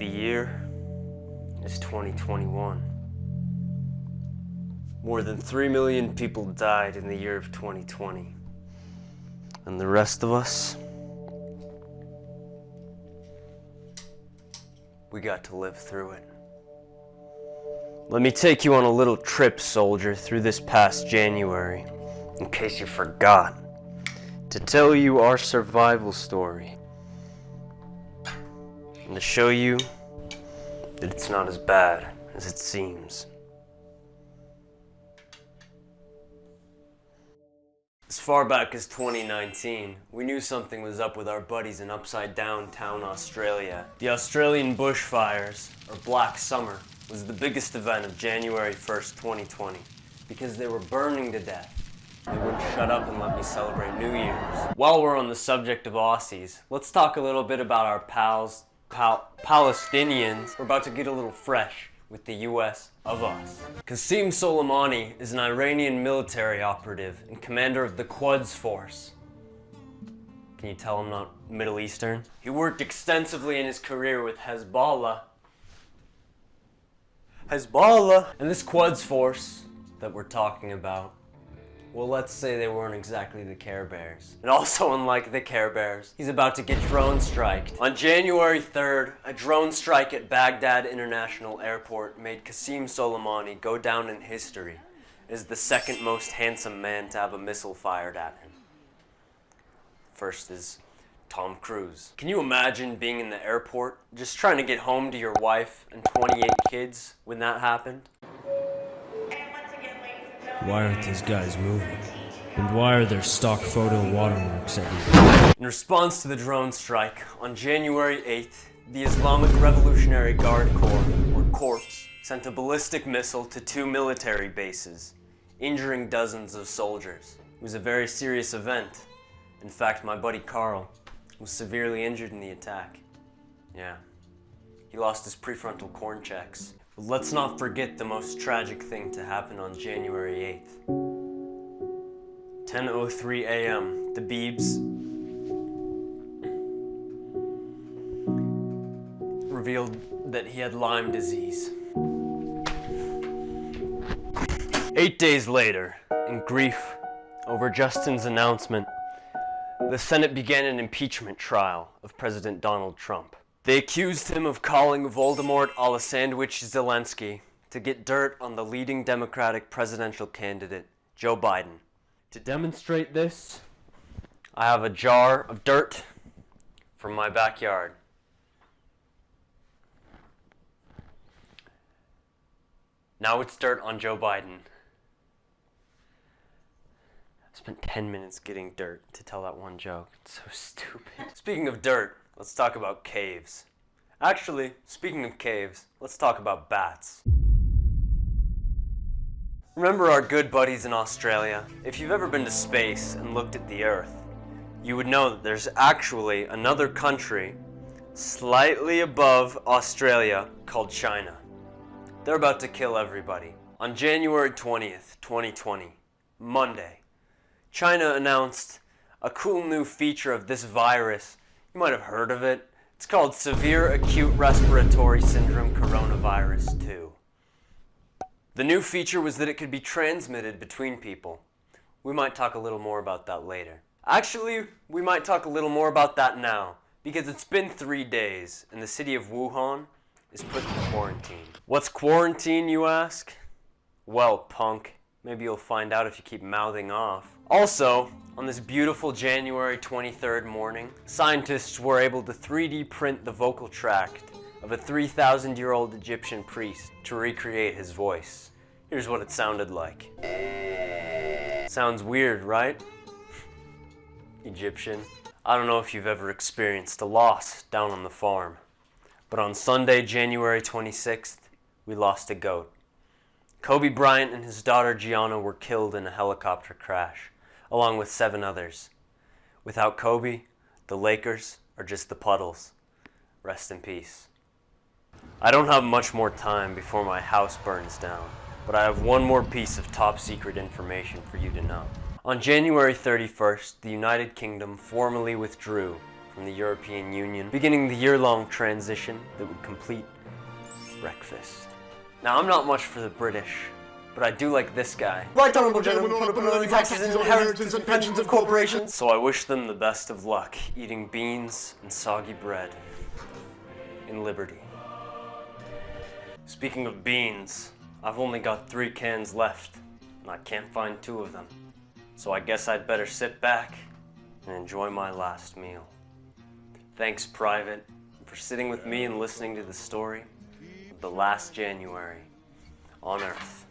year is 2021. More than 3 million people died in the year of 2020. And the rest of us, we got to live through it. Let me take you on a little trip, soldier, through this past January, in case you forgot, to tell you our survival story. And to show you that it's not as bad as it seems. As far back as 2019, we knew something was up with our buddies in upside down town Australia. The Australian bushfires, or Black Summer, was the biggest event of January 1st, 2020, because they were burning to death. They wouldn't shut up and let me celebrate New Year's. While we're on the subject of Aussies, let's talk a little bit about our Palestinians. We're about to get a little fresh with the US of us. Qasem Soleimani is an Iranian military operative and commander of the Quds Force. Can you tell I'm not Middle Eastern? He worked extensively in his career with Hezbollah. And this Quds Force that we're talking about, well, let's say they weren't exactly the Care Bears. And also, unlike the Care Bears, he's about to get drone striked. On January 3rd, a drone strike at Baghdad International Airport made Qasem Soleimani go down in history as the second most handsome man to have a missile fired at him. First is Tom Cruise. Can you imagine being in the airport, just trying to get home to your wife and 28 kids when that happened? Why aren't these guys moving? And why are there stock photo watermarks everywhere? In response to the drone strike, on January 8th, the Islamic Revolutionary Guard Corps, or Corps, sent a ballistic missile to 2 military bases, injuring dozens of soldiers. It was a very serious event. In fact, my buddy Carl was severely injured in the attack. Yeah, he lost his prefrontal cortex. But let's not forget the most tragic thing to happen on January 8th. 10:03 a.m., the Beebs revealed that he had Lyme disease. 8 days later, in grief over Justin's announcement, the Senate began an impeachment trial of President Donald Trump. They accused him of calling Voldemort a la sandwich Zelensky to get dirt on the leading Democratic presidential candidate, Joe Biden. To demonstrate this, I have a jar of dirt from my backyard. Now it's dirt on Joe Biden. I spent 10 minutes getting dirt to tell that one joke. It's so stupid. Speaking of dirt, let's talk about caves. Actually, speaking of caves, let's talk about bats. Remember our good buddies in Australia? If you've ever been to space and looked at the Earth, you would know that there's actually another country slightly above Australia called China. They're about to kill everybody. On January 20th, 2020, Monday, China announced a cool new feature of this virus. You might have heard of it. It's called Severe Acute Respiratory Syndrome Coronavirus 2. The new feature was that it could be transmitted between people. We might talk a little more about that later. Actually, we might talk a little more about that now, because it's been 3 days and the city of Wuhan is put in quarantine. What's quarantine, you ask? Well, punk, maybe you'll find out if you keep mouthing off. Also, on this beautiful January 23rd morning, scientists were able to 3D print the vocal tract of a 3,000-year-old Egyptian priest to recreate his voice. Here's what it sounded like. Sounds weird, right? Egyptian. I don't know if you've ever experienced a loss down on the farm, but on Sunday, January 26th, we lost a goat. Kobe Bryant and his daughter Gianna were killed in a helicopter crash, along with 7 others. Without Kobe, the Lakers are just the puddles. Rest in peace. I don't have much more time before my house burns down, but I have one more piece of top secret information for you to know. On January 31st, the United Kingdom formally withdrew from the European Union, beginning the year-long transition that would complete breakfast. Now, I'm not much for the British, but I do like this guy. Right honorable gentlemen, on upon taxes and inheritance and pensions of corporations. So I wish them the best of luck eating beans and soggy bread in liberty. Speaking of beans, I've only got 3 cans left, and I can't find 2 of them. So I guess I'd better sit back and enjoy my last meal. Thanks, Private, for sitting with me and listening to the story of the last January on Earth.